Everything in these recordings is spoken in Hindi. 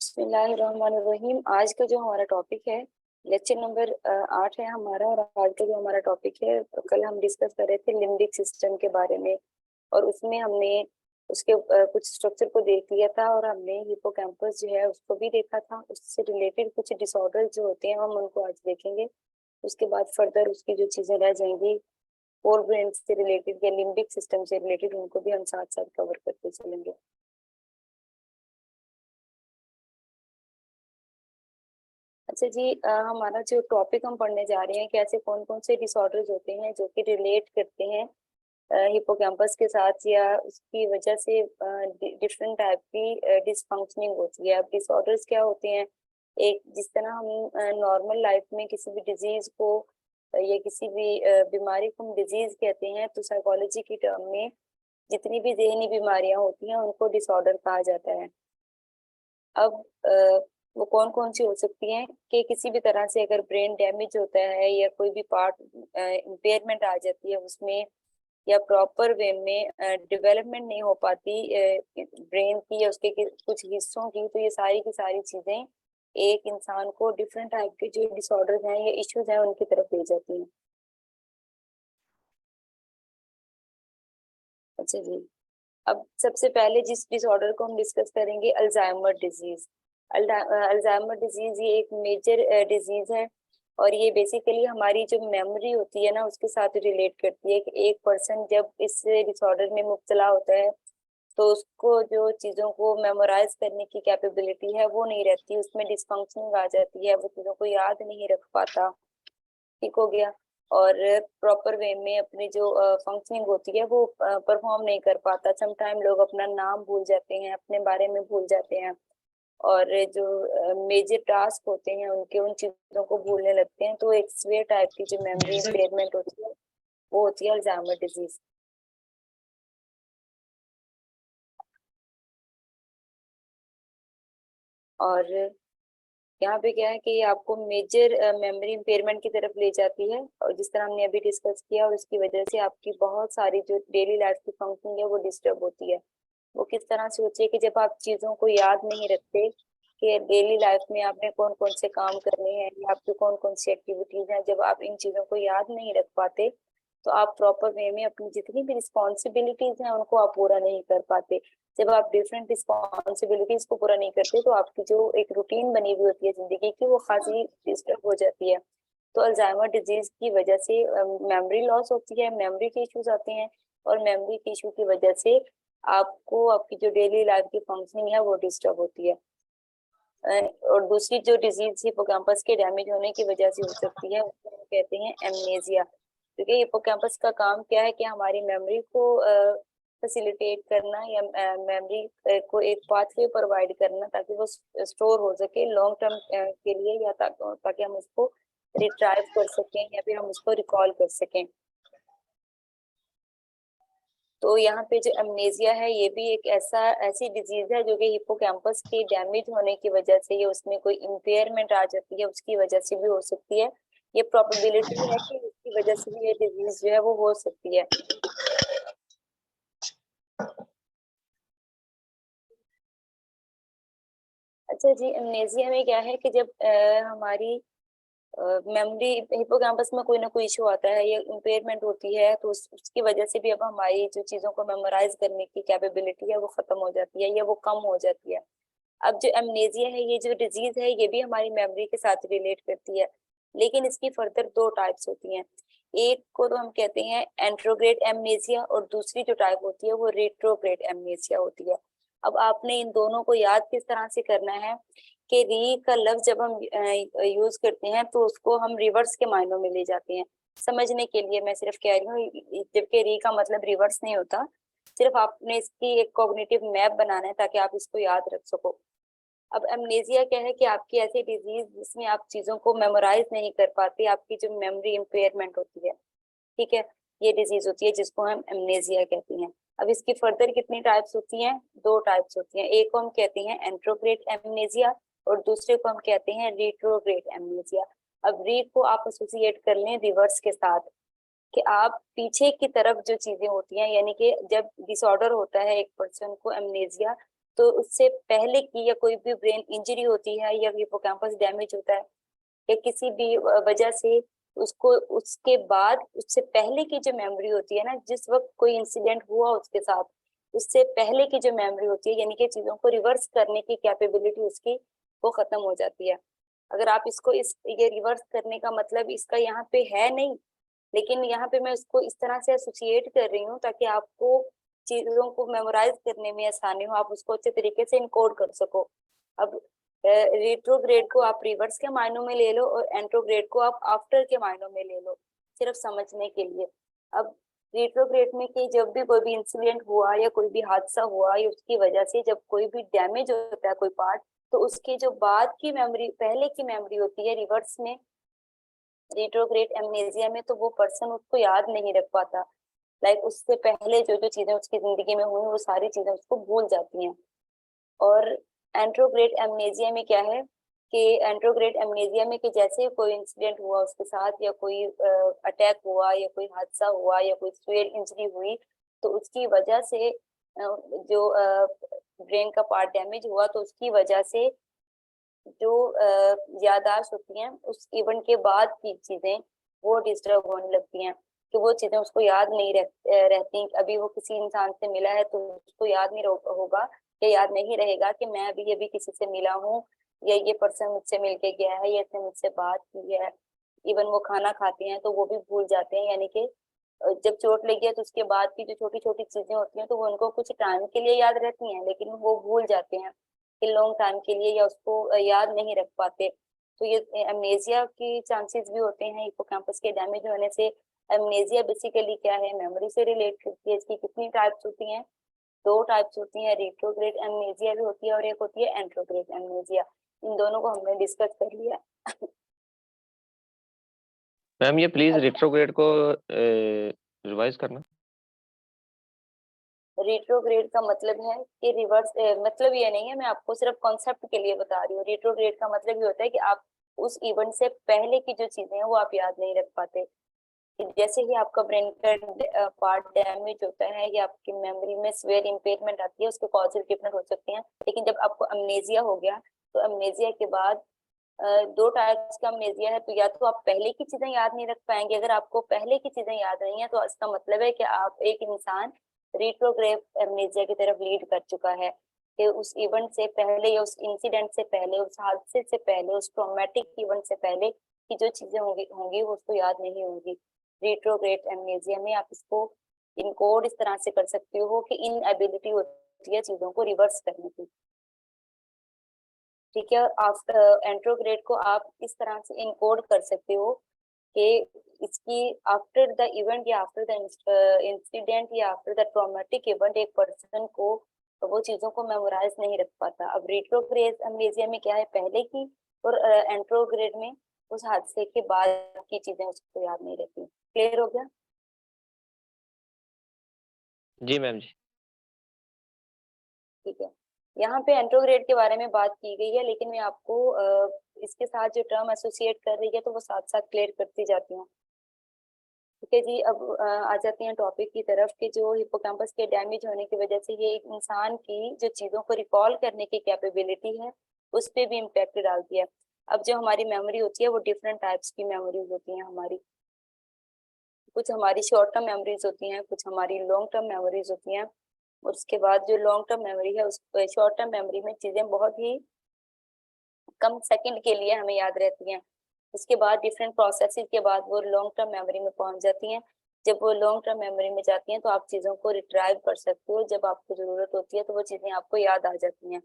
बिस्मिल्लाहिर्रहमानिर्रहीम। आज का जो हमारा टॉपिक है लेक्चर नंबर 8 है हमारा। और आज का जो हमारा टॉपिक है, कल हम डिस्कस कर रहे थे लिम्बिक सिस्टम के बारे में, और उसमें हमने उसके कुछ स्ट्रक्चर को देख लिया था, और हमने हिप्पोकैम्पस जो है उसको भी देखा था। उससे रिलेटेड कुछ डिसऑर्डर जो होते हैं हम उनको आज देखेंगे। उसके बाद फर्दर उसकी जो चीजें रह जाएंगी फोर ब्रेन से रिलेटेड या लिम्बिक सिस्टम से रिलेटेड, उनको भी हम साथ साथ कवर करते चलेंगे। अच्छा जी, हमारा जो टॉपिक हम पढ़ने जा रहे हैं कि ऐसे कौन कौन से डिसऑर्डर्स होते हैं जो कि रिलेट करते हैं हिप्पोकैम्पस के साथ, या उसकी वजह से डिफरेंट टाइप की डिसफंक्शनिंग होती है। अब डिसऑर्डर्स क्या होते हैं? एक, जिस तरह हम नॉर्मल लाइफ में किसी भी डिजीज को या किसी भी बीमारी को हम डिजीज कहते हैं, तो साइकोलॉजी की टर्म में जितनी भी ज़हनी बीमारियां होती हैं उनको डिसऑर्डर कहा जाता है। अब वो कौन कौन सी हो सकती हैं कि किसी भी तरह से अगर ब्रेन डैमेज होता है या कोई भी पार्ट इम्पेयरमेंट आ जाती है उसमें, या प्रॉपर वे में डेवलपमेंट नहीं हो पाती ब्रेन की या उसके कुछ हिस्सों की, तो ये सारी की सारी चीजें एक इंसान को डिफरेंट टाइप के जो डिसऑर्डर हैं या इश्यूज हैं उनकी तरफ ले जाती हैं। अच्छा जी, अब सबसे पहले जिस डिसऑर्डर को हम डिस्कस करेंगे, अल्जाइमर डिजीज। अल्जाइमर डिजीज ये एक मेजर डिजीज है, और ये बेसिकली हमारी जो मेमोरी होती है ना उसके साथ रिलेट करती है कि एक पर्सन जब इस डिसऑर्डर में मुब्तला होता है तो उसको जो चीज़ों को मेमोराइज करने की कैपेबिलिटी है वो नहीं रहती, उसमें डिसफंक्शनिंग आ जाती है, वो चीज़ों को याद नहीं रख पाता। ठीक हो गया। और प्रॉपर वे में अपनी जो फंक्शनिंग होती है वो परफॉर्म नहीं कर पाता। समटाइम लोग अपना नाम भूल जाते हैं, अपने बारे में भूल जाते हैं, और जो मेजर टास्क होते हैं उनके उन चीजों को भूलने लगते हैं। तो एक सीवियर टाइप की जो मेमोरी इम्पेयरमेंट होती है वो होती है अल्जाइमर डिजीज। और यहाँ पे क्या है कि ये आपको मेजर मेमोरी इम्पेयरमेंट की तरफ ले जाती है, और जिस तरह हमने अभी डिस्कस किया, और इसकी वजह से आपकी बहुत सारी जो डेली लाइफ की फंक्शनिंग है वो डिस्टर्ब होती है। वो किस तरह से होती है कि जब आप चीजों को याद नहीं रखते कि डेली लाइफ में आपने कौन कौन से काम करने हैं या आपकी कौन कौन सी एक्टिविटीज हैं, जब आप इन चीजों को याद नहीं रख पाते तो आप प्रॉपर वे में अपनी जितनी भी रिस्पॉन्सिबिलिटीज हैं उनको आप पूरा नहीं कर पाते। जब आप डिफरेंट रिस्पॉन्सिबिलिटीज को पूरा नहीं करते तो आपकी जो एक रूटीन बनी हुई होती है जिंदगी की वो खासी डिस्टर्ब हो जाती है। तो अल्जाइमर डिजीज की वजह से मेमोरी लॉस होती है, मेमोरी के इश्यूज आते हैं, और मेमोरी के इशू की वजह से आपको आपकी जो डेली लाइफ की फंक्शनिंग है वो डिस्टर्ब होती है। और दूसरी जो डिजीज हिप्पोकैम्पस के डैमेज होने की वजह से हो सकती है उसको हम कहते हैं एमनेजिया। क्योंकि हिप्पोकैम्पस का काम क्या है कि हमारी मेमोरी को फैसिलिटेट करना, या मेमोरी को एक पाथवे प्रोवाइड करना ताकि वो स्टोर हो सके लॉन्ग टर्म के लिए, या ताकि हम उसको रिट्राइव कर सकें या फिर हम उसको रिकॉल कर सकें। तो यहाँ पे जो अमनेजिया है ये भी एक ऐसी डिजीज है जो कि हिप्पोकैम्पस के डैमेज होने की वजह से, या उसमें कोई इम्पेयरमेंट आ जाती है उसकी वजह से भी हो सकती है। ये प्रोबेबिलिटी है कि उसकी वजह से भी ये डिजीज जो है वो हो सकती है। अच्छा जी, अमनेजिया में क्या है कि जब हमारी मेमोरी, हिप्पोकैम्पस में कोई ना कोई इशू आता है या इम्पेयरमेंट होती है, तो उसकी वजह से भी अब हमारी जो चीजों को मेमोराइज करने की कैपेबिलिटी है वो खत्म हो जाती है या वो कम हो जाती है। अब जो एमनेजिया है, ये जो डिजीज है, ये भी हमारी मेमोरी के साथ रिलेट करती है, लेकिन इसकी फर्दर दो टाइप्स होती हैं। एक को तो हम कहते हैं एंट्रोग्रेड एमनेजिया, और दूसरी जो टाइप होती है वो रेट्रोग्रेड एमनेजिया होती है। अब आपने इन दोनों को याद किस तरह से करना है कि री का लफ्ज जब हम यूज करते हैं तो उसको हम रिवर्स के मायनों में ले जाते हैं। समझने के लिए मैं सिर्फ कह रही हूँ, जबकि री का मतलब रिवर्स नहीं होता। सिर्फ आपने इसकी एक कॉग्निटिव मैप बनाना है ताकि आप इसको याद रख सको। अब एमनेजिया क्या है कि आपकी ऐसी डिजीज जिसमें आप चीजों को मेमोराइज नहीं कर पाते, आपकी जो मेमोरी इम्पेयरमेंट होती है, ठीक है, ये डिजीज होती है जिसको हम एमनेजिया कहते हैं। अब इसकी फर्दर कितनी टाइप्स होती हैं? दो टाइप्स होती हैं। एक को हम कहते हैं एंट्रोग्रेड एमनेजिया, और दूसरे को हम कहते हैं रिट्रोग्रेड एमनेजिया। अब रीड को आप एसोसिएट कर लें रिवर्स के साथ, कि आप पीछे की तरफ जो चीजें होती हैं, यानी कि जब डिसऑर्डर होता है एक पर्सन को एमनेजिया, तो उससे पहले की या कोई भी ब्रेन इंजरी होती है या हिपोकैम्पस डैमेज होता है या किसी भी वजह से उसको, उसके बाद उससे पहले की जो मेमोरी होती है ना, जिस वक्त कोई इंसिडेंट हुआ उसके साथ, उससे पहले की जो मेमोरी होती है, यानी कि चीजों को रिवर्स करने की कैपेबिलिटी उसकी वो खत्म हो जाती है। अगर आप इसको ये रिवर्स करने का मतलब इसका यहाँ पे है नहीं, लेकिन यहाँ पे मैं इसको इस तरह से एसोसिएट कर रही हूँ ताकि आपको चीजों को मेमोराइज करने में आसानी हो, आप उसको अच्छे तरीके से इनकोड कर सको। अब रेट्रोग्रेड को आप रिवर्स के मायनों में ले लो और एंट्रोग्रेड को आप आफ्टर के मायनों में ले लो, सिर्फ समझने के लिए। अब रेट्रोग्रेड में कि जब भी कोई भी इंसिडेंट हुआ या कोई भी हादसा हुआ या उसकी वजह से जब कोई भी डैमेज होता है कोई पार्ट, तो उसकी जो बाद की मेमोरी, पहले की मेमोरी होती है रिवर्स में, रिट्रोग्रेड एमनेजिया में, तो वो पर्सन उसको याद नहीं रख पाता। लाइक उससे पहले जो जो चीजें उसकी जिंदगी में हुई वो सारी चीजें उसको भूल जाती हैं। और एंट्रोग्रेड एमनेजिया में क्या है कि एंट्रोग्रेड एमनेजिया में कि जैसे कोई इंसिडेंट हुआ उसके साथ या कोई अटैक हुआ या कोई हादसा हुआ या कोई स्वेयर इंजरी हुई, तो उसकी वजह से जो ब्रेन का पार्ट डैमेज हुआ तो उसकी वजह से जो याददाश्त होती हैं उस इवेंट के बाद की चीजें वो डिस्टर्ब होने लगती हैं, कि वो चीजें उसको याद नहीं रहती। अभी वो किसी इंसान से मिला है तो उसको याद नहीं होगा या याद नहीं रहेगा कि मैं अभी अभी किसी से मिला हूँ या ये पर्सन मुझसे मिल के गया है या इसने मुझसे बात की है। इवन वो खाना खाते हैं तो वो भी भूल जाते हैं, यानी कि जब चोट लगी है तो उसके बाद की जो छोटी छोटी चीजें होती हैं तो वो उनको कुछ टाइम के लिए याद रहती हैं, लेकिन वो भूल जाते हैं कि लॉन्ग टाइम के लिए, या उसको याद नहीं रख पाते। तो ये एमनेजिया की चांसेस भी होते हैं हिपोकैम्पस के डैमेज होने से। एमनेजिया बेसिकली क्या है, मेमोरी से रिलेट करती है। इसकी कितनी टाइप्स होती हैं? दो टाइप्स होती हैं, रिट्रोग्रेड एमनेजिया भी होती है और एक होती है एंट्रोग्रेड एमनेजिया। इन दोनों को हमने डिस्कस कर लिया। मैम ये प्लीज अब रिट्रोग्रेड को रिवाइज करना। रिट्रोग्रेड का मतलब है कि रिवर्स, मतलब ये नहीं है, मैं आपको सिर्फ कॉन्सेप्ट के लिए बता रही हूँ। रिट्रोग्रेड का मतलब ये होता है कि आप उस इवेंट से पहले की जो चीजें हैं वो आप याद नहीं रख पाते। कि जैसे ही आपका ब्रेन का पार्ट डैमेज होता है या आपकी मेमोरी में स्वेयर इम्पेयरमेंट आती है, उसके कॉजेज डिफरेंट हो सकते हैं, लेकिन जब आपको अमनेजिया हो गया तो अमनेजिया के बाद दो टाइप्स का अमनेजिया है। तो या तो आप पहले की चीजें याद नहीं रख पाएंगे, अगर आपको पहले की चीजें याद नहीं है तो इसका मतलब है कि आप एक इंसान रिट्रोग्रेड अमनेजिया की तरफ लीड कर चुका है, कि उस इवेंट से पहले या उस इंसिडेंट से पहले, उस हादसे से पहले, उस ट्रॉमेटिक इवेंट से पहले की जो चीजें होंगी होंगी वो उसको याद नहीं होंगी। रिट्रोग्रेड एमनेजिया में आप इसको इनकोड इस तरह से कर सकते हो कि इन एबिलिटी होती है चीजों को रिवर्स करने की। ठीक है, आफ्टर एंट्रोग्रेड को आप इस तरह से इनकोड कर सकते हो कि इसकी आफ्टर द इवेंट या आफ्टर द इंसिडेंट या आफ्टर द ट्रॉमेटिक इवेंट एक पर्सन को वो चीजों को मेमोराइज नहीं रख पाता। अब रिट्रोग्रेड एमनेजिया में क्या है, पहले की, और एंट्रोग्रेड में उस हादसे के बाद की चीजें उसको याद नहीं रहती। क्लियर हो गया? जी मैम जी। ठीक है, यहाँ पे एंट्रोग्रेड के बारे में बात की गई है, लेकिन मैं आपको इसके साथ जो टर्म एसोसिएट कर रही है तो वो साथ साथ क्लियर करती जाती हूँ। ठीक है जी, अब आ जाते हैं टॉपिक की तरफ कि जो हिपोकैम्पस के डैमेज होने की वजह से ये एक इंसान की जो चीजों को रिकॉल करने की कैपेबिलिटी है उस पर भी इम्पैक्ट डालती है। अब जो हमारी मेमोरी होती है वो डिफरेंट टाइप्स की मेमोरीज होती हैं हमारी। कुछ हमारी शॉर्ट टर्म मेमोरीज होती हैं, कुछ हमारी लॉन्ग टर्म मेमोरीज होती हैं। और उसके बाद जो लॉन्ग टर्म मेमोरी है, उस शॉर्ट टर्म मेमोरी में चीजें बहुत ही कम सेकंड के लिए हमें याद रहती हैं। उसके बाद डिफरेंट प्रोसेसेस के बाद वो लॉन्ग टर्म मेमोरी में पहुंच जाती हैं। जब वो लॉन्ग टर्म मेमोरी में जाती हैं तो आप चीजों को रिट्राइव कर सकते हो, जब आपको जरूरत होती है तो वो चीजें आपको याद आ जाती हैं।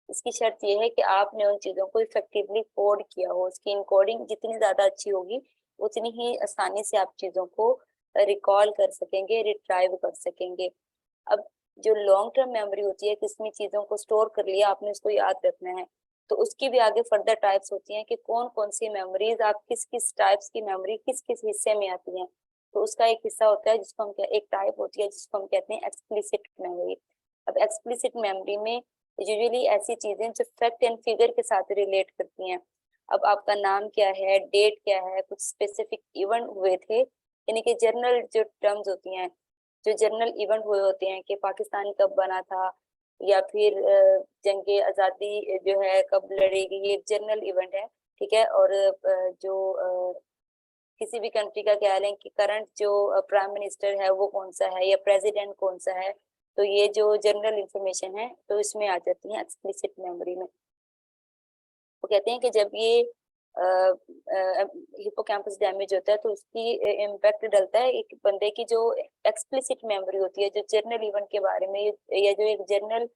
इसकी शर्त ये है कि आपने उन चीजों को इफेक्टिवली कोड किया हो। उसकी इनकोडिंग जितनी ज्यादा अच्छी होगी उतनी ही आसानी से आप चीजों को रिकॉल कर सकेंगे, रिट्राइव कर सकेंगे। अब जो लॉन्ग टर्म मेमोरी होती है, किसमें चीजों को स्टोर कर लिया आपने, उसको याद रखना है, तो उसकी भी आगे फर्दर टाइप्स होती हैं कि कौन कौन सी मेमोरीज, आप किस किस टाइप्स की मेमोरी किस किस हिस्से में आती हैं। तो उसका एक हिस्सा होता है जिसको हम एक टाइप होती है जिसको हम कहते हैं एक्सप्लिसिट मेमोरी। अब एक्सप्लिसिट मेमोरी में यूजुअली ऐसी चीजें जो फैक्ट एंड फिगर के साथ रिलेट करती हैं। अब आपका नाम क्या है, डेट क्या है, कुछ स्पेसिफिक इवेंट हुए थे, यानी कि जर्नल जो टर्म्स होती हैं, जो जर्नल इवेंट हुए होते हैं कि पाकिस्तान कब बना था, या फिर जंगे आज़ादी जो है कब लड़ेगी, ये जनरल इवेंट है, ठीक है। और जो किसी भी कंट्री का कह लें कि करंट जो प्राइम मिनिस्टर है वो कौन सा है या प्रेसिडेंट कौन सा है, तो ये जो जनरल इंफॉर्मेशन है तो इसमें आ जाती है एक्सप्लिसिट मेमोरी में। वो कहते हैं कि जब ये हिपोकैम्पस डैमेज होता है तो उसकी इम्पैक्ट डलता है एक बंदे की जो एक्सप्लिसिट मेमोरी होती है, जो जनरल इवेंट के बारे में या जो एक जनरल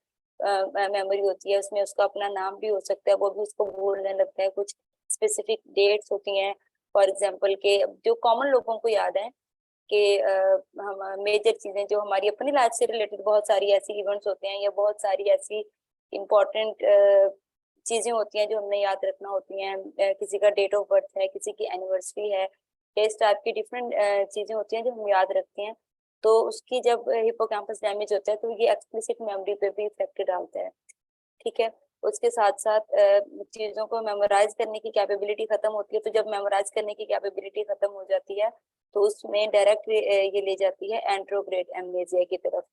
मेमोरी होती है, उसमें उसका अपना नाम भी हो सकता है, वो भी उसको भूलने लगता है। कुछ स्पेसिफिक डेट्स होती हैं, फॉर एग्जाम्पल के जो कॉमन लोगों को याद है कि हम मेजर चीजें जो हमारी अपनी लाइफ से रिलेटेड बहुत सारी ऐसी इवेंट्स होते हैं या बहुत सारी ऐसी इम्पोर्टेंट चीजें होती हैं जो हमने याद रखना होती हैं। किसी का डेट ऑफ बर्थ है, किसी की एनिवर्सरी है, इस टाइप की डिफरेंट चीजें होती हैं जो हम याद रखते हैं। तो उसकी जब हिपोकैम्पस डैमेज होता है तो ये एक्सप्लिसिट मेमोरी पे भी इफेक्ट डालता है, ठीक है। उसके साथ साथ चीजों को मेमोराइज करने की कैपेबिलिटी खत्म होती है। तो जब मेमोराइज करने की कैपेबिलिटी खत्म हो जाती है तो उसमें डायरेक्ट ये ले जाती है एंट्रोग्रेड एमनेजिया की तरफ,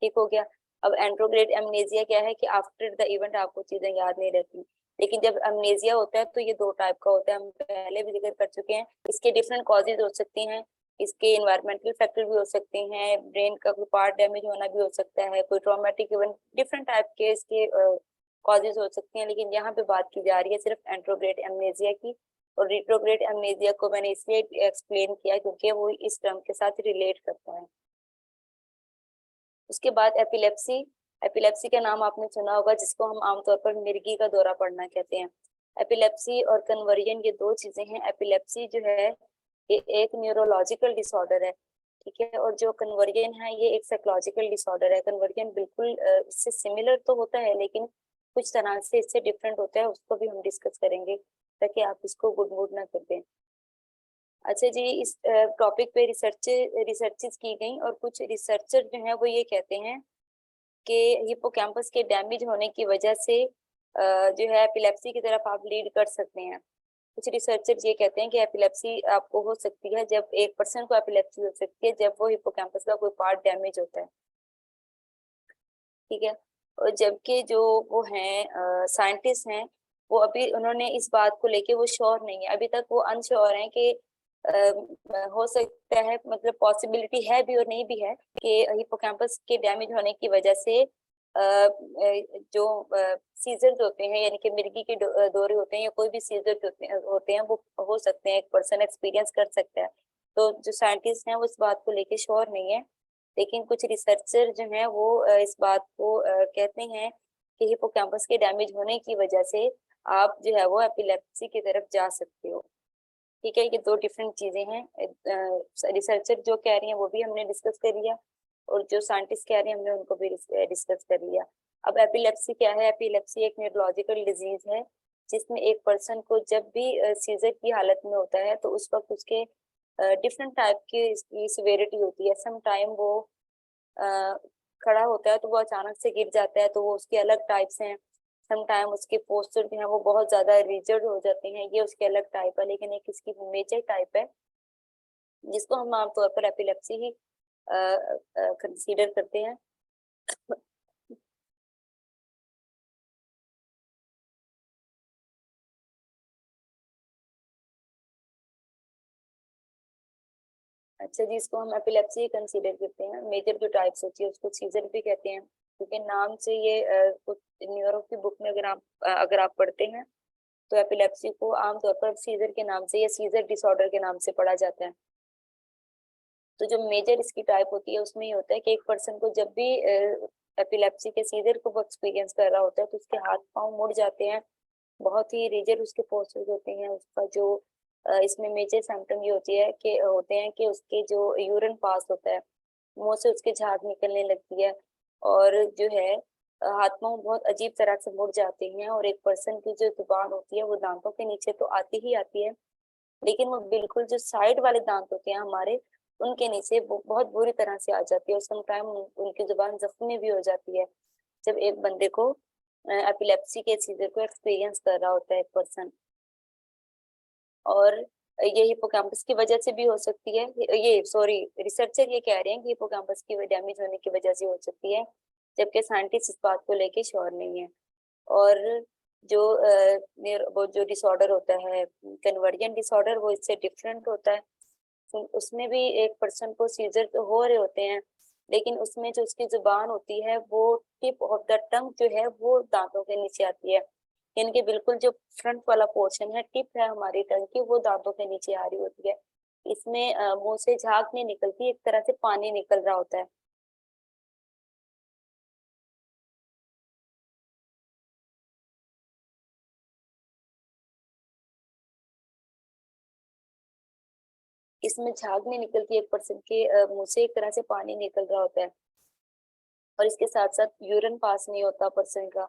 ठीक हो गया। अब एंट्रोग्रेड एमनेजिया क्या है कि आफ्टर द इवेंट आपको चीजें याद नहीं रहती। लेकिन जब एमनेजिया होता है तो ये दो टाइप का होता है, हम पहले भी जिक्र कर चुके हैं। इसके डिफरेंट कॉजेज हो सकती हैं, इसके इन्वायरमेंटल फैक्टर भी हो सकते हैं, ब्रेन का कोई पार्ट डैमेज होना भी हो सकता है, कोई ट्रॉमेटिक इवेंट, डिफरेंट टाइप के इसके कॉजेज हो सकती हैं। लेकिन यहाँ पे बात की जा रही है सिर्फ एंट्रोग्रेड एमनेजिया की। और रिट्रोग्रेड एमनेजिया को मैंने इसलिए एक्सप्लेन किया क्योंकि वो इस टर्म के साथ रिलेट करता है। उसके बाद एपिलेप्सी। एपिलेप्सी का नाम आपने सुना होगा, जिसको हम आमतौर पर मिर्गी का दौरा पड़ना कहते हैं। एपिलेप्सी और कन्वर्जन ये दो चीजें हैं। एपिलेप्सी जो है ये एक न्यूरोलॉजिकल डिसऑर्डर है, ठीक है। और जो कन्वर्जन है ये एक साइकोलॉजिकल डिसऑर्डर है। कन्वर्जन बिल्कुल इससे सिमिलर तो होता है लेकिन कुछ तरह से इससे डिफरेंट होता है, उसको भी हम डिस्कस करेंगे ताकि आप इसको गुड मूड ना कर दें। अच्छा जी, इस टॉपिक पे रिसर्चेस की गई और कुछ रिसर्चर जो है वो ये कहते हैं कि हिपोकैम्पस के डैमेज होने की वजह से जो है एपिलेप्सी की तरफ आप लीड कर सकते हैं। कुछ रिसर्चर ये कहते हैं कि एपिलेप्सी आपको हो सकती है, जब एक पर्सन को एपिलेप्सी हो सकती है जब वो हिपोकैम्पस का कोई पार्ट डैमेज होता है, ठीक है। और जबकि जो वो हैं साइंटिस्ट हैं, वो अभी उन्होंने इस बात को लेके वो श्योर नहीं है, अभी तक वो अनश्योर हैं कि हो सकता है, मतलब पॉसिबिलिटी है भी और नहीं भी है कि हिपोकैम्पस के डैमेज होने की वजह से जो सीजर्स होते हैं यानी कि मिर्गी के दौरे होते हैं या कोई भी सीजर होते हैं वो हो सकते हैं, एक पर्सन एक्सपीरियंस कर सकता है। तो जो साइंटिस्ट हैं वो इस बात को लेके श्योर नहीं है। लेकिन कुछ रिसर्चर जो हैं वो इस बात को कहते हैं कि हिपोकैम्पस के डैमेज होने की वजह से आप जो है वो एपिलेप्सी की तरफ जा सकते हो, ठीक है। ये दो डिफरेंट चीजें हैं। रिसर्चर जो कह रही हैं वो भी हमने डिस्कस कर लिया और जो साइंटिस्ट कह रहे हैं हमने उनको भी डिस्कस कर लिया। अब एपिलेप्सी क्या है? एपिलेप्सी एक न्यूरोलॉजिकल डिजीज है जिसमें एक पर्सन को जब भी सीजर की हालत में होता है तो उस वक्त उसके डिफरेंट टाइप की इसकी सिवियरिटी होती है। सम टाइम वो अ, खड़ा होता है तो वो अचानक से गिर जाता है, तो वो उसके अलग टाइप्स हैं। सम टाइम उसके पोस्चर जो है वो बहुत ज्यादा रिजिड हो जाते हैं, ये उसके अलग टाइप है। लेकिन एक इसकी मेजर टाइप है जिसको हम आमतौर पर एपिलेप्सी ही कंसीडर करते हैं। अच्छा जी, इसको हम एपिलेप्सी कंसीडर करते हैं। मेजर जो टाइप्स होती है उसको सीजर भी कहते हैं क्योंकि नाम से ये कुछ न्यूरो की बुक में अगर आप पढ़ते हैं तो एपिलेप्सी को आमतौर पर सीजर के नाम से या सीजर डिसऑर्डर के नाम से पढ़ा जाता है। तो जो मेजर इसकी टाइप होती है उसमें ये होता है कि एक पर्सन को जब भी एपिलेप्सी के सीजर को एक्सपीरियंस कर रहा होता है तो उसके हाथ पांव मुड़ जाते हैं, बहुत ही रिजिड उसके पोस्चर्स होते हैं। उसका जो इसमें मेजर सिम्टम ये होते हैं कि उसके जो यूरिन पास होता है मुंह से उसके झाग निकलने लगती है और जो है हाथ पांव बहुत अजीब तरह से मुड़ जाते हैं। और एक पर्सन की जो जुबान होती है वो दांतों के नीचे तो आती ही आती है, लेकिन वो बिल्कुल जो साइड वाले दांत होते हैं हमारे उनके नीचे वो बहुत बुरी तरह से आ जाती है और समटाइम उनकी जुबान जख्मी भी हो जाती है जब एक बंदे को एपिलेप्सी के सीजर को एक्सपीरियंस कर रहा होता है एक पर्सन। और ये हिपोकैम्पस की वजह से भी हो सकती है, ये सॉरी रिसर्चर ये कह रहे हैं कि हिपोकैम्पस की डैमेज होने की वजह से हो सकती है। जबकि साइंटिस्ट इस बात को लेके श्योर नहीं है। और जो वो जो डिसऑर्डर होता है कन्वर्जन डिसऑर्डर, वो इससे डिफरेंट होता है। उसमें भी एक पर्सन को सीजर तो हो रहे होते हैं, लेकिन उसमें जो उसकी जुबान होती है वो टिप ऑफ द टंग जो है वो दांतों के नीचे आती है। यानी कि बिल्कुल जो फ्रंट वाला पोर्शन है, टिप है हमारी टंग की, वो दांतों के नीचे आ रही होती है। इसमें मुंह से झाग नहीं निकलती, एक तरह से पानी निकल रहा होता है। इसमें झाग नहीं निकलती, एक पर्सन के मुंह से एक तरह से पानी निकल रहा होता है। और इसके साथ साथ यूरिन पास नहीं होता पर्सन का।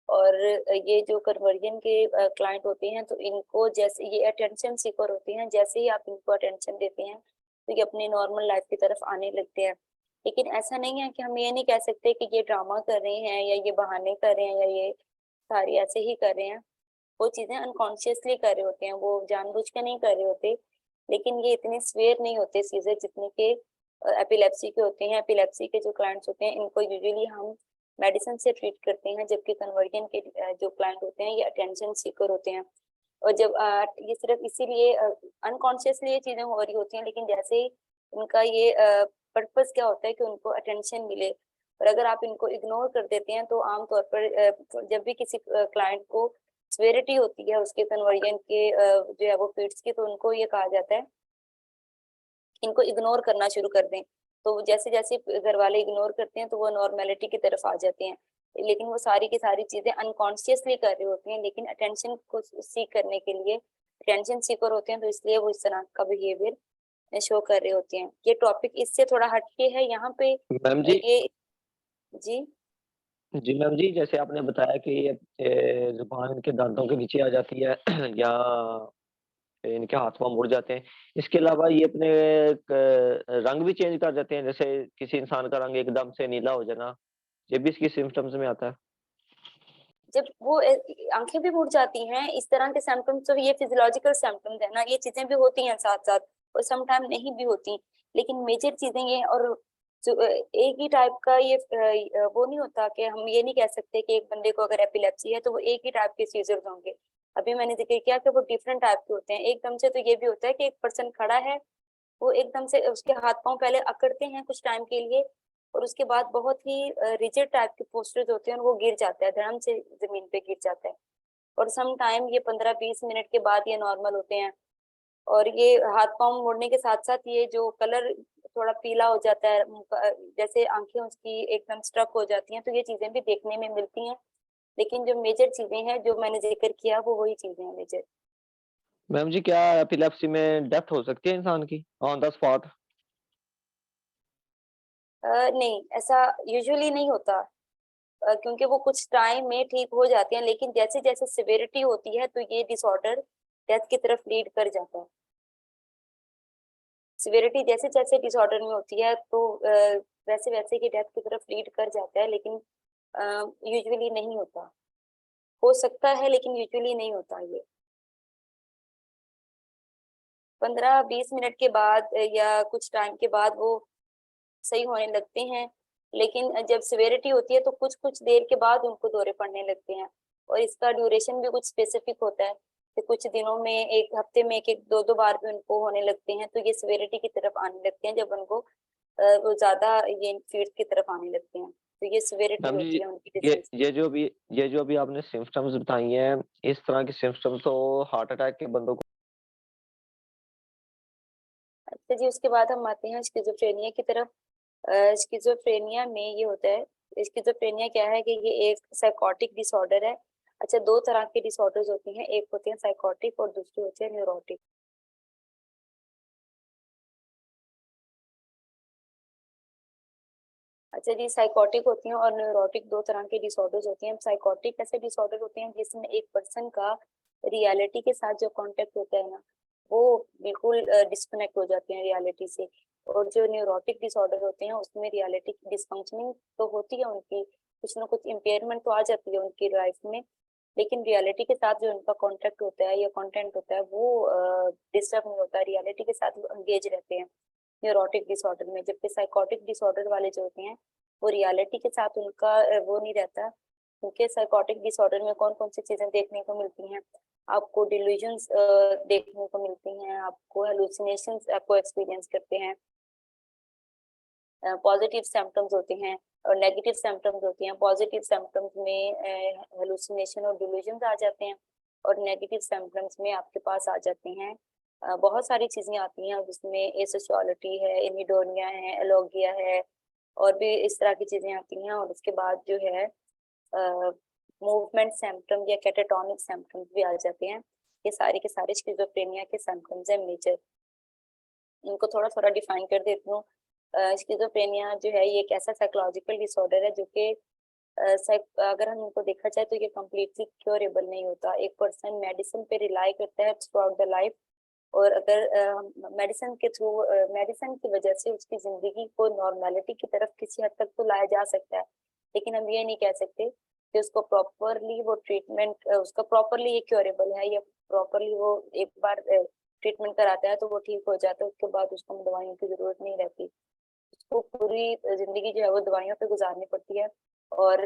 और ये जो कन्वर्जन के क्लाइंट होते हैं, तो इनको जैसे ये अटेंशन सीकर होते हैं, जैसे ही आप इनको अटेंशन देते हैं तो ये अपनी नॉर्मल लाइफ की तरफ आने लगते हैं। लेकिन ऐसा नहीं है कि हम ये नहीं कह सकते कि ये ड्रामा कर रहे हैं या ये बहाने कर रहे हैं या ये सारी ऐसे ही कर रहे हैं। वो चीजें अनकॉन्शियसली कर रहे होते हैं, वो जानबूझ के नहीं कर रहे होते। लेकिन ये इतने स्वेयर नहीं होते सीजर जितने के एपिलेप्सी के होते हैं। एपिलेप्सी के जो क्लाइंट्स होते हैं इनको यूजुअली हम मेडिसिन से ट्रीट करते हैं, जबकि कन्वर्जन के जो क्लाइंट होते हैं ये अटेंशन सीकर होते हैं। और जब ये सिर्फ इसीलिए अनकॉन्शियसली ये चीजें हो रही होती हैं, लेकिन जैसे ही उनका ये पर्पस क्या होता है कि उनको अटेंशन मिले, और अगर आप इनको इग्नोर कर देते हैं तो आमतौर पर जब भी किसी क्लाइंट को सिवियरिटी होती है उसके कन्वर्जन के जो है वो फिट्स की, तो उनको ये कहा जाता है कि इनको इग्नोर करना शुरू कर दें। तो जैसे जैसे घर वाले इग्नोर करते हैं तो वो नॉर्मेलिटी की तरफ आ जाते हैं। लेकिन वो सारी की सारी चीजें अनकॉन्शियसली कर रहे होते हैं, लेकिन अटेंशन को सीख करने के लिए अटेंशन सीकर होते हैं, तो इसलिए वो इस तरह का बिहेवियर शो कर रहे होते हैं। ये टॉपिक इससे थोड़ा हटके है यहाँ पे। मैम जी। ये जी जी मैम जी, जैसे आपने बताया कि ये जुबान इनके दांतों के नीचे आ जाती है या इनके हाथ पाँव मुड़ जाते हैं। इसके अलावा ये अपने रंग भी चेंज कर देते हैं, जैसे किसी इंसान का रंग एकदम से नीला हो जाना, ये भी इसकी सिम्पटम्स में आता है। जब वो आंखें भी मुड़ जाती हैं, इस तरह के सिम्टम्स, तो ये फिजियोलॉजिकल सिम्टम्स है ना, ये चीजें भी होती हैं साथ साथ, और सम टाइम नहीं भी होती। लेकिन मेजर चीजें ये, और जो एक ही टाइप का ये वो नहीं होता कि हम ये नहीं कह सकते कि एक बंदे को अगर एपिलेप्सी है तो वो एक ही टाइप के सीजर्स होंगे। अभी मैंने जिक्र किया कि वो डिफरेंट टाइप के होते हैं। एकदम से तो ये भी होता है कि एक पर्सन खड़ा है, वो एकदम से उसके हाथ पांव पहले अकड़ते हैं कुछ टाइम के लिए, और उसके बाद बहुत ही रिजिड टाइप के पोस्टर्स होते हैं और वो गिर जाता है, धड़म से जमीन पे गिर जाता है। और सम टाइम ये 15-20 मिनट के बाद ये नॉर्मल होते हैं। और ये हाथ पांव मुड़ने के साथ साथ ये जो कलर थोड़ा पीला हो जाता है, जैसे आंखें उसकी एकदम स्ट्रक हो जाती हैं, तो ये चीजें भी देखने में मिलती हैं। लेकिन जो मेजर चीजें हैं जो मैंने जिक्र किया वो वही चीजें हैं मेजर। मैम जी, क्या एपिलेप्सी में डेथ हो सकती है इंसान की ऑन द स्पॉट? नहीं, ऐसा यूजुअली नहीं होता, क्योंकि वो कुछ टाइम में ठीक हो जाते हैं, लेकिन जैसे जैसे सिवियरिटी होती है तो ये डिसऑर्डर डेथ की तरफ लीड कर जाता है। सिवियरिटी जैसे जैसे डिसऑर्डर में होती है तो वैसे वैसे ही डेथ की तरफ लीड कर जाता है, लेकिन यूजुअली नहीं होता। हो सकता है लेकिन यूजुअली नहीं होता ये। 15-20 मिनट के बाद या कुछ टाइम के बाद वो सही होने लगते हैं। लेकिन जब सिवियरिटी होती है तो कुछ कुछ देर के बाद उनको दौरे पड़ने लगते हैं। और इसका ड्यूरेशन भी कुछ स्पेसिफिक होता है कि कुछ दिनों में, एक हफ्ते में एक एक दो दो बार भी उनको होने लगते हैं। तो ये सिवियरिटी की तरफ आने लगते हैं जब उनको वो ज्यादा ये फीड्स की तरफ आने लगते हैं, तो ये सिवियरिटी मैम होती जी, है उनकी ये डिजीज। ये जो अभी आपने सिम्पटम्स बताई हैं, इस तरह के सिम्पटम्स तो हार्ट अटैक के बंदों को। अच्छा जी, उसके बाद हम आते हैं स्किज़ोफ्रेनिया की तरफ। स्किज़ोफ्रेनिया में ये होता है, स्किज़ोफ्रेनिया क्या है कि ये एक साइकोटिक डिसऑर्डर है। अच्छा, दो तरह के डिसऑर्डर्स होते हैं, एक होते हैं साइकोटिक और दूसरे होते हैं न्यूरोटिक। अच्छा जी, साइकोटिक होती हैं और न्यूरोटिक दो तरह के डिसऑर्डर्स होते हैं। साइकोटिक ऐसे डिसऑर्डर होते हैं जिसमें एक पर्सन का रियलिटी के साथ जो कांटेक्ट होता है ना, वो बिल्कुल डिस्कनेक्ट हो जाते हैं रियलिटी से। और जो न्यूरोटिक डिसऑर्डर होते हैं उसमें रियलिटी की डिसफंक्शनिंग तो होती है उनकी, कुछ ना कुछ इम्पेयरमेंट तो आ जाती है उनकी लाइफ में, लेकिन रियलिटी के साथ जो उनका कॉन्टेक्ट होता है या कंटेंट होता है वो डिस्टर्ब नहीं होता, रियलिटी के साथ वो एंगेज रहते हैं न्यूरोटिक डिसऑर्डर में। जबकि साइकोटिक डिसऑर्डर वाले जो होते हैं वो रियलिटी के साथ उनका वो नहीं रहता, क्योंकि साइकोटिक डिसऑर्डर में कौन कौन सी चीजें देखने को मिलती हैं। आपको डिल्यूजन्स देखने को मिलती हैं, आपको हेलुसिनेशंस आपको एक्सपीरियंस करते हैं, पॉजिटिव सिम्टम्स होते हैं और नेगेटिव सिम्टम्स होते हैं। पॉजिटिव सिम्टम्स में हेलुसिनेशन और डिल्यूजन्स आ जाते हैं, और नेगेटिव सिम्टम्स में आपके पास आ जाते हैं बहुत सारी चीजें आती हैं, जिसमें एसेक्सुअलिटी है, एनिडोनिया है, एलोगिया है, और भी इस तरह की चीजें आती हैं। और उसके बाद जो है मूवमेंट सिम्टम या कैटाटोनिक सिम्टम्स भी आ जाते हैं। ये सारे के सारे स्किज़ोफ्रेनिया के सिम्टम्स हैं मेजर। इनको थोड़ा थोड़ा डिफाइन कर देती हूँ। स्किज़ोफ्रेनिया जो है ये एक ऐसा साइकोलॉजिकल डिसऑर्डर है जो कि अगर हम इनको देखा जाए तो ये कम्प्लीटली क्योरेबल नहीं होता। एक पर्सन मेडिसिन पे रिलाई करता है थ्रू आउट द लाइफ, और अगर मेडिसिन के थ्रू मेडिसिन की वजह से उसकी जिंदगी को नॉर्मेलिटी की तरफ किसी हद तक तो लाया जा सकता है, लेकिन हम ये नहीं कह सकते कि उसको प्रॉपरली वो ट्रीटमेंट उसका प्रॉपरली ये क्योरेबल है, या प्रॉपरली वो एक बार ट्रीटमेंट कराता है तो वो ठीक हो जाता है, उसके बाद उसको दवाइयों की जरूरत नहीं रहती। उसको पूरी जिंदगी जो है वो दवाइयों पे गुजारनी पड़ती है, और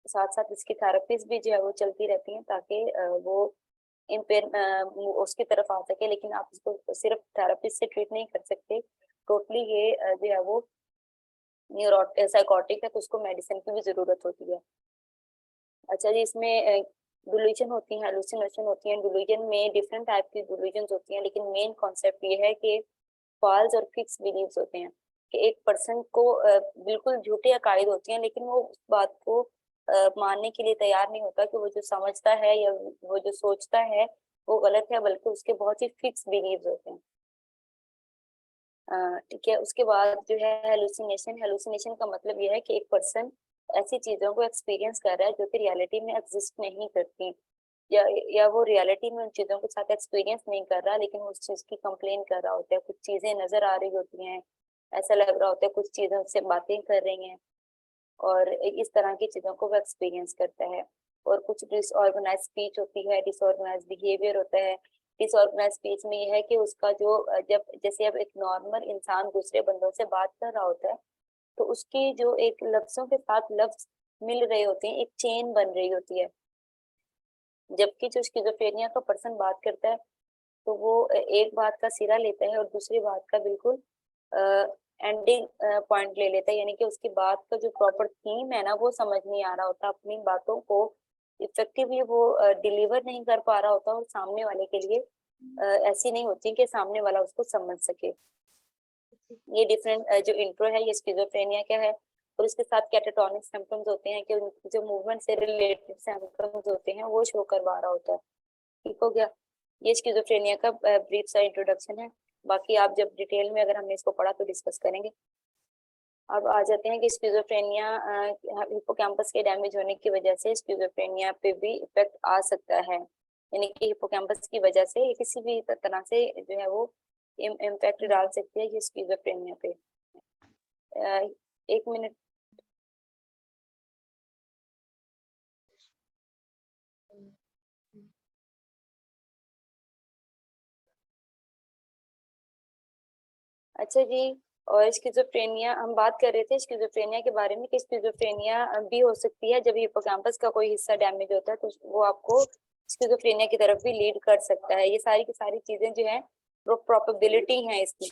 साथ साथ इसकी थेरेपीज भी जो है वो चलती रहती हैं, ताकि वो इम्पेयर उसकी तरफ आ सके। लेकिन आप इसको सिर्फ थेरेपिस्ट से ट्रीट नहीं कर सकते, टोटली ये जो है वो साइकोटिक है, तो उसको मेडिसिन की भी जरूरत होती है। अच्छा जी, इसमें डिल्यूजन होती है, हेलुसिनेशन होती है। डिल्यूजन में डिफरेंट टाइप की डिल्यूजन होती हैं, लेकिन मेन कॉन्सेप्ट ये है कि फॉल्स और फिक्स बिलीव्स होते हैं, कि एक पर्सन को बिल्कुल झूठे अकायद होती हैं, लेकिन वो उस बात को मानने के लिए तैयार नहीं होता कि वो जो समझता है या वो जो सोचता है वो गलत है, बल्कि उसके बहुत ही फिक्स बिलीव्स होते हैं। ठीक है, उसके बाद जो है हेलुसिनेशन। हेलुसिनेशन का मतलब ये है कि एक पर्सन ऐसी चीजों को एक्सपीरियंस कर रहा है जो कि रियलिटी में एग्जिस्ट नहीं करती, या वो रियलिटी में उन चीजों के साथ एक्सपीरियंस नहीं कर रहा, लेकिन वो उस चीज की कंप्लेन कर रहा होता है। कुछ चीजें नजर आ रही होती हैं, ऐसा लग रहा होता है कुछ चीजें उससे बातें कर रही हैं, और इस तरह की चीजों को वो एक्सपीरियंस करता है। और कुछ डिसऑर्गेनाइज स्पीच होती है, डिसऑर्गेनाइज बिहेवियर होता है। डिसऑर्गेनाइज स्पीच में यह है कि उसका जो जब जैसे अब एक नॉर्मल इंसान दूसरे बंदों से बात कर रहा होता है, तो उसकी जो एक लफ्जों के साथ लफ्ज मिल रहे होते हैं, एक चेन बन रही होती है। जबकि जो स्किज़ोफ्रेनिया का पर्सन बात करता है, तो वो एक बात का सिरा लेता है और दूसरी बात का बिल्कुल एंडिंग पॉइंट ले लेता है, यानी कि उसकी बात का जो प्रॉपर थीम है ना वो समझ नहीं आ रहा होता, अपनी बातों को इफेक्टिवली वो डिलीवर नहीं कर पा रहा होता, और सामने वाले के लिए ऐसी नहीं होती कि सामने वाला उसको समझ सके। ये डिफरेंट जो इंट्रो है ये स्किज़ोफ्रेनिया का है। और इसके साथ कैटाटोनिक सिम्पटम्स होते हैं कि उनकी जो मूवमेंट से रिलेटेड सिम्पटम्स होते हैं वो शो करवा रहा होता है। ठीक हो गया, ये स्किज़ोफ्रेनिया का ब्रीफ सा इंट्रोडक्शन है। बाकी आप जब डिटेल में अगर हमने इसको पढ़ा तो डिस्कस करेंगे। अब आ जाते हैं कि स्किज़ोफ्रेनिया हिप्पोकैम्पस के डैमेज होने की वजह से स्किज़ोफ्रेनिया पे भी इफेक्ट आ सकता है, यानी कि हिप्पोकैम्पस की वजह से किसी भी तरह से जो है वो इम्पैक्ट डाल सकती है ये स्किज़ोफ्रेनिया पे। एक मिनट। अच्छा जी, और स्किज़ोफ्रेनिया हम बात कर रहे थे स्किज़ोफ्रेनिया के बारे में, कि स्किज़ोफ्रेनिया भी हो सकती है जब हिप्पोकैम्पस का कोई हिस्सा डैमेज होता है, तो वो आपको स्किज़ोफ्रेनिया की तरफ भी लीड कर सकता है। ये सारी की सारी चीजें जो है वो प्रोबेबिलिटी है इसकी।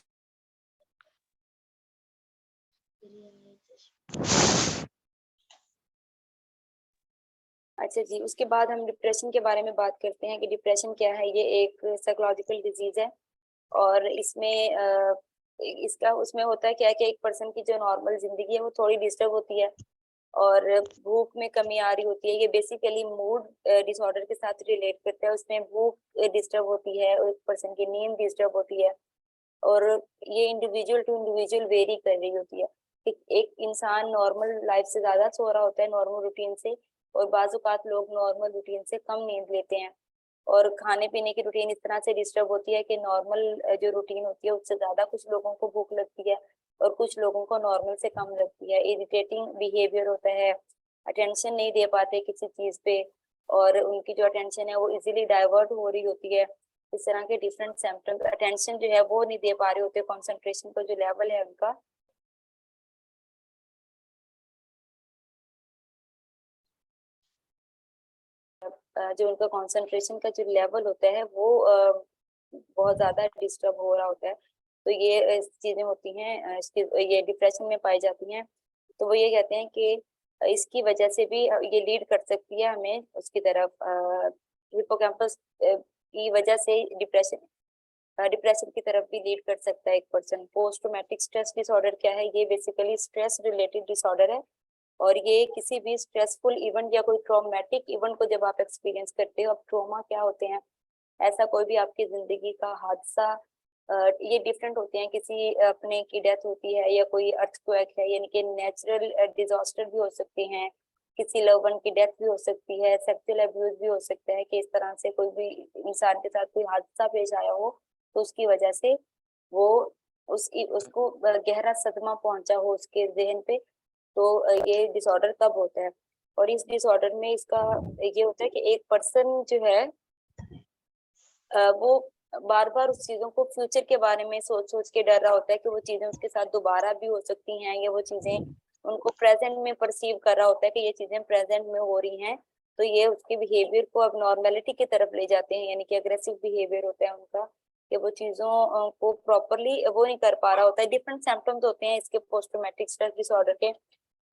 अच्छा जी, उसके बाद हम डिप्रेशन के बारे में बात करते हैं कि डिप्रेशन क्या है। ये एक साइकोलॉजिकल डिजीज है, और इसमें इसका उसमें होता है क्या है कि एक पर्सन की जो नॉर्मल जिंदगी है वो थोड़ी डिस्टर्ब होती है, और भूख में कमी आ रही होती है। ये बेसिकली मूड डिसऑर्डर के साथ रिलेट करता है। उसमें भूख डिस्टर्ब होती है, और एक पर्सन की नींद डिस्टर्ब होती है, और ये इंडिविजुअल टू इंडिविजुअल वेरी कर रही होती है। एक इंसान नॉर्मल लाइफ से ज्यादा सो रहा होता है, नॉर्मल रूटीन से, और बाजुकात लोग नॉर्मल रूटीन से कम नींद लेते हैं। और खाने पीने की रूटीन इस तरह से डिस्टर्ब होती है कि नॉर्मल जो रूटीन होती है उससे ज्यादा कुछ लोगों को भूख लगती है, और कुछ लोगों को नॉर्मल से कम लगती है। इरिटेटिंग बिहेवियर होता है, अटेंशन नहीं दे पाते किसी चीज पे, और उनकी जो अटेंशन है वो इजीली डाइवर्ट हो रही होती है। इस तरह के डिफरेंट सिम्टम्स, अटेंशन जो है वो नहीं दे पा रहे होते, कंसंट्रेशन का जो लेवल है उनका जो उनका कंसंट्रेशन का जो लेवल होता है वो बहुत ज्यादा डिस्टर्ब हो रहा होता है। तो ये चीजें होती हैं, इसकी ये डिप्रेशन में पाई जाती हैं। तो वो ये कहते हैं कि इसकी वजह से भी ये लीड कर सकती है हमें उसकी तरफ, हिप्पोकैम्पस की वजह से डिप्रेशन की तरफ भी लीड कर सकता है एक person. Post traumatic stress disorder क्या है? ये बेसिकली स्ट्रेस रिलेटेड डिसऑर्डर है, और ये किसी भी स्ट्रेसफुल इवेंट या कोई ट्रॉमेटिक इवेंट को जब आप एक्सपीरियंस करते हो। अब ट्रॉमा क्या होते हैं? ऐसा कोई भी आपकी जिंदगी का हादसा, ये डिफरेंट होते हैं। किसी अपने की डेथ होती है, या कोई अर्थक्वेक है, यानी कि नेचुरल डिजास्टर भी हो सकते हैं, किसी लव वन की डेथ भी हो सकती है, सेक्सुअल अब्यूज भी हो सकता है कि इस तरह से कोई भी इंसान के साथ कोई हादसा पेश आया हो, तो उसकी वजह से वो उसको गहरा सदमा पहुंचा हो उसके जहन पे। तो ये डिसऑर्डर तब होता है। और इस डिसऑर्डर में इसका ये होता है कि एक पर्सन जो है वो बार बार उस चीजों को फ्यूचर के बारे में सोच सोच के डर रहा होता है कि वो चीजें उसके साथ दोबारा भी हो सकती हैं, या वो चीजें उनको प्रेजेंट में परसीव कर रहा होता है कि ये चीजें प्रेजेंट में हो रही हैं। तो ये उसके बिहेवियर को अब नॉर्मेलिटी की तरफ ले जाते हैं, यानी कि अग्रेसिव बिहेवियर होता है उनका, कि वो चीजों को प्रॉपरली वो नहीं कर पा रहा होता है। डिफरेंट सिम्टम्स होते हैं इसके पोस्ट ट्रॉमेटिक स्ट्रेस डिसऑर्डर के,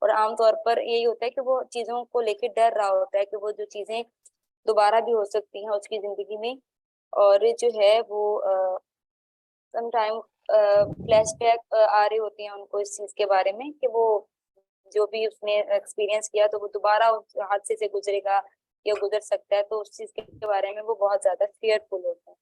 और आमतौर पर यही होता है कि वो चीजों को लेकर डर रहा होता है कि वो जो चीजें दोबारा भी हो सकती हैं उसकी जिंदगी में। और जो है वो समटाइम फ्लैशबैक आ रही होती हैं उनको इस चीज के बारे में, कि वो जो भी उसने एक्सपीरियंस किया तो वो दोबारा उस हादसे से गुजरेगा या गुजर सकता है, तो उस चीज के बारे में वो बहुत ज्यादा fearful होता है।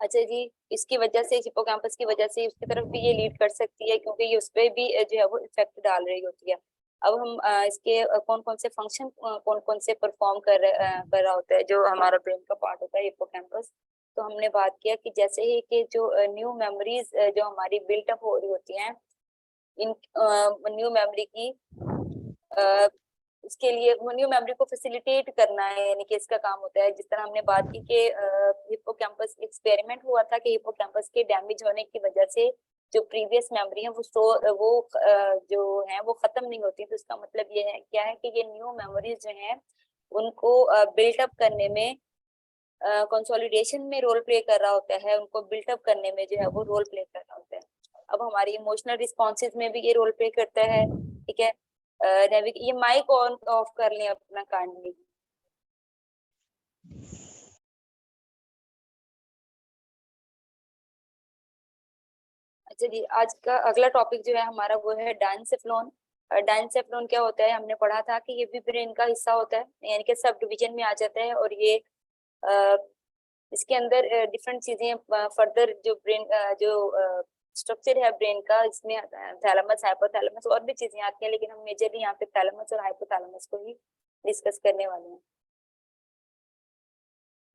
अच्छा जी, इसकी वजह से, हिप्पोकैम्पस की वजह से उसकी तरफ भी ये लीड कर सकती है, क्योंकि ये उस पर भी जो है वो इफेक्ट डाल रही होती है। अब हम इसके कौन कौन से फंक्शन कौन कौन से परफॉर्म कर रहा होता है जो हमारा ब्रेन का पार्ट होता है हिप्पोकैम्पस। तो हमने बात किया कि जैसे ही कि जो न्यू मेमोरीज जो हमारी बिल्टअप हो रही होती हैं, इन न्यू मेमोरी की इसके लिए न्यू मेमोरी को फैसिलिटेट करना है, यानी कि इसका काम होता है। जिस तरह हमने बात की कि हिप्पोकैम्पस एक्सपेरिमेंट हुआ था कि हिप्पोकैम्पस के डैमेज होने की वजह से जो प्रीवियस मेमोरी है वो जो है वो खत्म नहीं होती। तो इसका मतलब ये है क्या है कि ये न्यू मेमोरीज जो है उनको बिल्टअप करने में, कंसोलिडेशन में रोल प्ले कर रहा होता है, उनको बिल्टअप करने में जो है वो रोल प्ले कर रहा होता है। अब हमारी इमोशनल रिस्पॉन्सेज में भी ये रोल प्ले करता है। ठीक है, ये माइक ऑन ऑफ कर लें अपना काइंडली। अच्छा जी, आज का अगला टॉपिक जो है हमारा वो है डायंसेफ्लोन। डायंसेफ्लोन क्या होता है? हमने पढ़ा था कि ये भी ब्रेन का हिस्सा होता है, यानी कि सब डिवीजन में आ जाता है। और ये अ, इसके अंदर डिफरेंट चीजें फर्दर जो ब्रेन जो स्ट्रक्चर है ब्रेन का, इसमें थैलेमस, हाइपोथैलेमस और भी चीजें आती हैं, लेकिन हम मेजरली यहाँ पे थैलेमस और हाइपोथैलेमस को ही डिस्कस करने वाले हैं।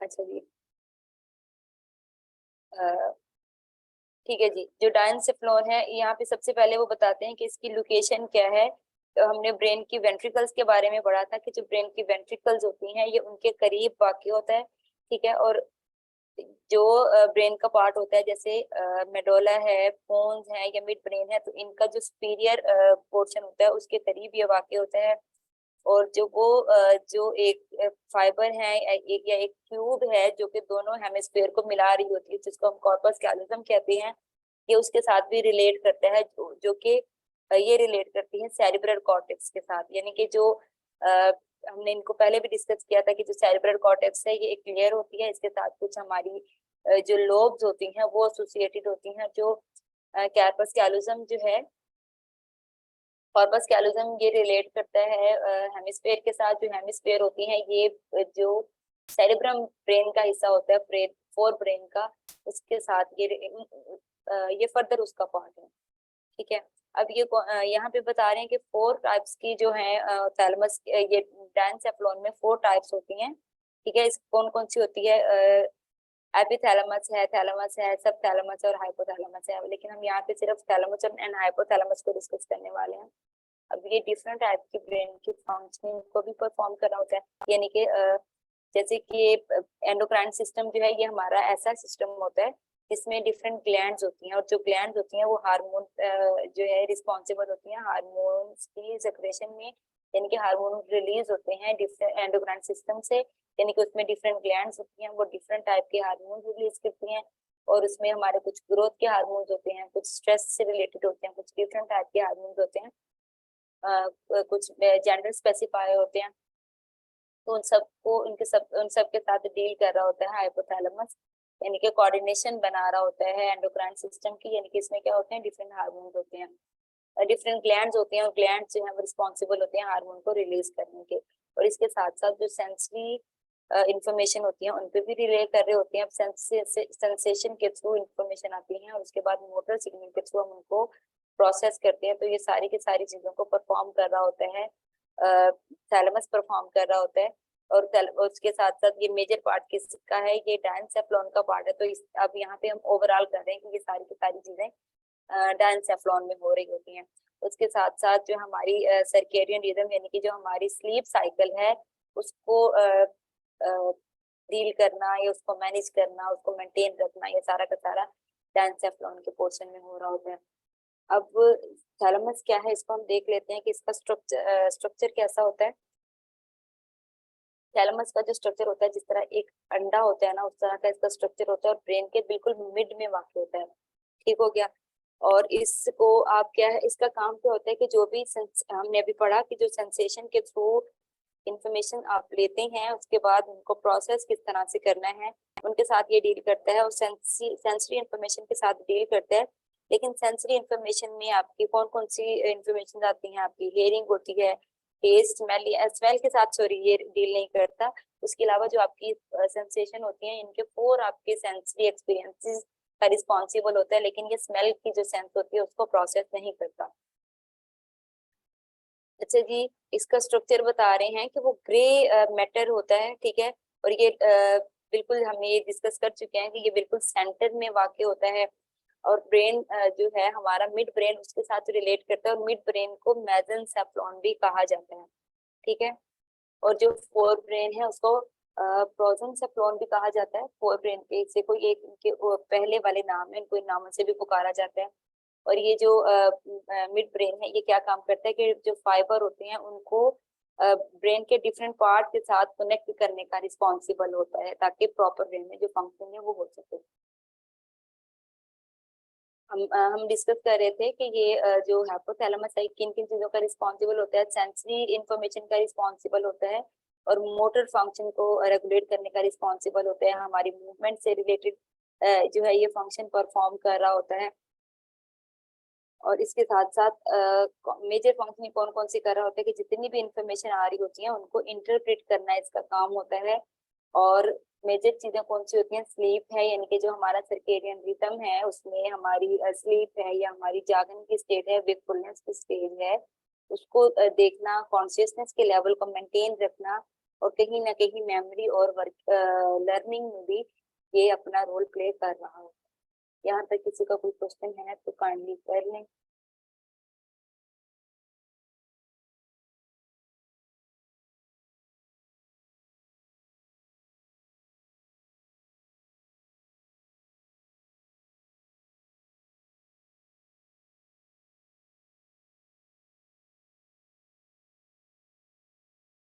अच्छा जी, ठीक है जी। जो डायंसेफ्लोन है, यहाँ पे सबसे पहले वो बताते हैं कि इसकी लोकेशन क्या है। तो हमने ब्रेन की वेंट्रिकल्स के बारे में पढ़ा था कि जो ब्रेन की वेंट्रिकल्स होती हैं ये उनके करीब वाक़ होता है। ठीक है, और जो ब्रेन का पार्ट होता है, जैसे मेडोला है, पोन्स है या मिड ब्रेन है, तो इनका जो सुपीरियर पोर्शन होता है उसके करीब ये वाक़ होता है। और जो एक फाइबर है, एक या एक ट्यूब है जो कि दोनों हेमिस्फीयर को मिला रही होती है, जिसको हम कॉर्पस कैलोसम कहते हैं, ये उसके साथ भी रिलेट करता है, जो कि ये रिलेट करती है सेरिब्रल कॉर्टेक्स के साथ। यानी कि जो हमने इनको पहले भी डिस्कस किया था कि जो सेरिब्रल कॉर्टेक्स है ये एक लेयर होती है, इसके साथ कुछ हमारी जो लोब्स होती हैं वो एसोसिएटेड होती हैं। जो कॉर्पस कैलोसम जो है, कॉर्पस कैलोसम ये रिलेट करता है हेमिस्फेयर के साथ। जो हेमिस्फेयर होती है ये जो सेरेब्रम ब्रेन का हिस्सा होता है, ब्रेन फोर ब्रेन का, उसके साथ ये फर्दर उसका पार्ट है। ठीक है, अब यहाँ पे बता रहे हैं कि 4 टाइप्स की जो है थैलेमस, ये डायंसेफ्लोन में 4 टाइप्स होती हैं। ठीक है, इस कौन कौन सी होती है? एपिथैलेमस है, थैलेमस है, सब थैलेमस और हाइपोथैलेमस है, लेकिन हम यहाँ पे सिर्फ थैलेमस एंड हाइपोथैलेमस को डिस्कस करने वाले हैं। अब ये डिफरेंट टाइप की ब्रेन की फंक्शनिंग को भी परफॉर्म कर रहा होता है, यानी कि जैसे कि एंडोक्राइन सिस्टम जो है ये हमारा ऐसा सिस्टम होता है जिसमें डिफरेंट ग्लैंड्स होती हैं, और जो ग्लैंड्स होती हैं वो हार्मोन जो है रिस्पॉन्सिबल होती हैं हार्मोन्स की सेक्रेशन में, यानी कि हार्मोन रिलीज होते हैं डिफरेंट एंडोक्राइन सिस्टम से, यानी कि उसमें डिफरेंट ग्लैंड्स होती हैं, वो डिफरेंट टाइप के हार्मोन रिलीज करती हैं। और उसमें हमारे कुछ ग्रोथ के हार्मोन्स होते हैं, कुछ स्ट्रेस से रिलेटेड होते हैं, कुछ डिफरेंट टाइप के हार्मोन्स होते हैं, कुछ जेंडर स्पेसिफाई होते हैं। तो उन सब के साथ डील कर रहा होता है हाइपोथैलेमस, यानी कि कोऑर्डिनेशन बना रहा होता है एंडोक्राइन सिस्टम की। यानी कि इसमें क्या होते हैं, डिफरेंट हार्मोन्स होते हैं, डिफरेंट ग्लैंड्स होते हैं, और ग्लैंड्स जो है वो रिस्पॉन्सिबल होते हैं हार्मोन को रिलीज करने के। और इसके साथ साथ जो सेंसरी इंफॉर्मेशन होती है उन पे भी रिले कर रहे होते हैं। अब सेंसेशन के थ्रू इंफॉर्मेशन आती है, और उसके बाद मोटर सिग्नल के थ्रू हम उनको प्रोसेस करते हैं। तो ये सारी की सारी चीजों को परफॉर्म कर रहा होता है थैलेमस, परफॉर्म कर रहा होता है। और उसके साथ साथ ये मेजर पार्ट किसका है, ये डायंसेफ्लॉन का पार्ट है। तो अब यहाँ पे हम ओवरऑल कर रहे हैं कि ये सारी की सारी चीजें डायंसेफ्लॉन में हो रही होती हैं। उसके साथ साथ जो हमारी सर्केडियन रिदम, यानी कि जो हमारी स्लीप साइकिल है, उसको डील करना या उसको मैनेज करना, उसको मेंटेन रखना, ये सारा का सारा डायंसेफ्लॉन के पोर्शन में हो रहा होता है। अब थैलेमस क्या है, इसको हम देख लेते हैं कि इसका स्ट्रक्चर कैसा होता है। थैलेमस का जो स्ट्रक्चर होता है, जिस तरह एक अंडा होता है ना, उस तरह का इसका स्ट्रक्चर होता है, और ब्रेन के बिल्कुल मिड में वाक़ होता है। ठीक हो गया। और इसको आप क्या है, इसका काम क्या होता है कि जो भी हमने अभी पढ़ा कि जो सेंसेशन के थ्रू इंफॉर्मेशन आप लेते हैं, उसके बाद उनको प्रोसेस किस तरह से करना है, उनके साथ ये डील करता है। और सेंसरी इंफॉर्मेशन के साथ डील करता है। लेकिन सेंसरी इंफॉर्मेशन में आपकी कौन कौन सी इंफॉर्मेशन आती है, आपकी हियरिंग होती है, टेस्ट, स्मेल के साथ, सॉरी, ये डील नहीं करता। उसके अलावा जो आपकी सेंसेशन होती है, इनके 4 आपके सेंसरी एक्सपीरियंसेस का रिस्पॉन्सिबल होता है, लेकिन ये स्मेल की जो सेंस होती है उसको प्रोसेस नहीं करता। अच्छा जी, इसका स्ट्रक्चर बता रहे हैं कि वो ग्रे मैटर होता है, ठीक है। और ये बिल्कुल हम ये डिस्कस कर चुके हैं कि ये बिल्कुल सेंटर में वाक़ होता है। और ब्रेन जो है हमारा, मिड ब्रेन उसके साथ रिलेट करता है, और मिड ब्रेन को मेसेनसेफ्लॉन भी कहा जाता है, ठीक है। और जो फोर ब्रेन है उसको प्रोजेंसेफ्लॉन भी कहा जाता है। फोर ब्रेन के से कोई एक इनके पहले वाले नाम है, इनको इन नामों से भी पुकारा जाता है। और ये जो मिड ब्रेन है, ये क्या काम करता है कि जो फाइबर होते हैं उनको ब्रेन के डिफरेंट पार्ट के साथ कनेक्ट करने का रिस्पॉन्सिबल होता है, ताकि प्रॉपर ब्रेन में जो फंक्शन है वो हो सके। हम डिस्कस कर रहे थे कि ये जो हाइपोथैलेमस है किन किन चीजों का रिस्पॉन्सिबल होता है। सेंसरी इंफॉर्मेशन का रिस्पॉन्सिबल होता है, और मोटर फंक्शन को रेगुलेट करने का रिस्पॉन्सिबल होता है। हमारी मूवमेंट से रिलेटेड जो है ये फंक्शन परफॉर्म कर रहा होता है। और इसके साथ साथ मेजर फंक्शन कौन कौन सी कर रहा होता है कि जितनी भी इंफॉर्मेशन आ रही होती है उनको इंटरप्रेट करना इसका काम होता है। और मेजर चीजें कौन सी होती हैं, स्लीप है, यानी कि जो हमारा सर्केडियन रिदम है उसमें हमारी स्लीप है, या हमारी जागने की स्टेट है, वेकफुलनेस की स्टेज है, उसको देखना, कॉन्शियसनेस के लेवल को मेंटेन रखना। और कहीं ना कहीं मेमोरी और वर्क लर्निंग में भी ये अपना रोल प्ले कर रहा है। यहाँ तक किसी का कोई क्वेश्चन है तो काइंडली कर लें।